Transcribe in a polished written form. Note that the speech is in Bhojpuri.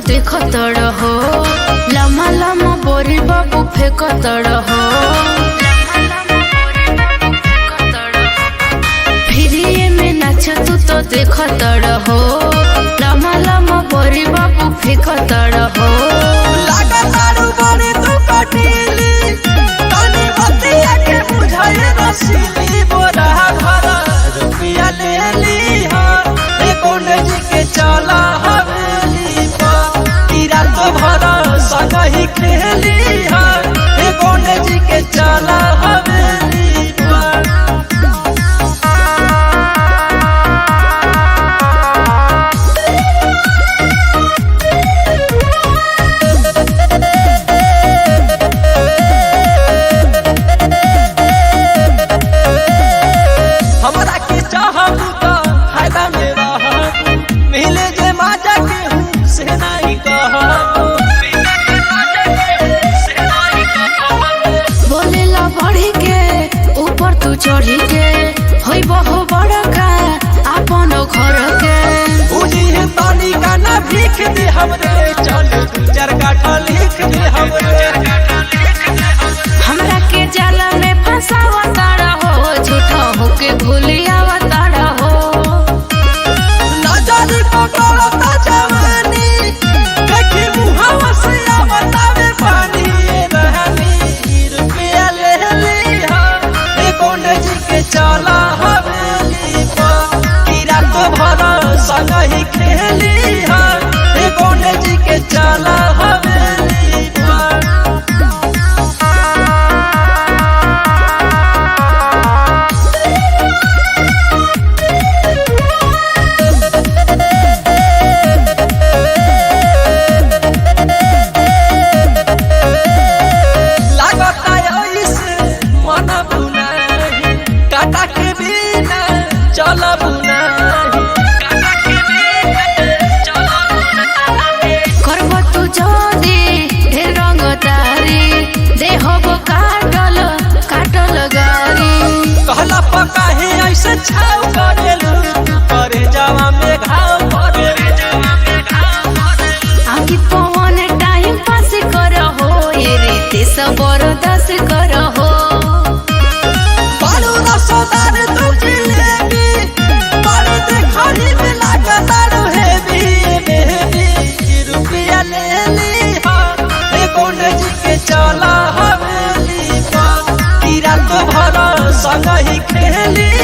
देखतड़ हो लम्हा लम्हा बोरी बाबू फेंकतड़ हो फिरिए में नाच तू तो देखतड़ हो लम्हा लम्हा बोरी बाबू फेंकतड़ हो लागतारू बड़ी तू कटीली तनी बतिया के बुझाए रसीली बोरा भरा रुपया ले ली हा ए कोंडे जी के चला हवेली पा तीरा तो भरा सगही खेली हा ए कोंडे जी के चला हवेली पा हमरा के चाहबू तो फायदा में रहबू मिले जे माजा के हूँ से नहीं कहबू बोलेला बढ़ी के ऊपर तू चढ़ी के होई बहु बड़का अपन घर के बुझी है तनी का ना भीख दे हमरे चल दू चार काठा लिख दे हमरे हमरा के जाला में फंसावताड़ा हो झूठा होके भूलियावताड़ा हो नजर पकड़ता जवानी देखी मुहावा से आवतावे पानी ये रहनी रुपया ले ली हा ए कोंडे जी के चला हवेली पा कीरा तो भरा संगही खेली हा ए कोंडे जी के चला हवेली पा लागता ऐसे मन बुनाही काटा के बिना चल बुनाही करब तू जदी ढेर रंगदारी देहब काटल काटल गारी कहला पका है ऐसे छाव करेलू करे जावा में घाव करेलू आखि पवन टाइम पास कर हो ये रीते सब बरदास कर हो बालू रसदार तू जिलेबी बालू देखनी में लागतारू हेवी बेबी रुपया ले ली हा ए कोंडे जी के चला हवेली पा कीरा तो भरा संगही खेली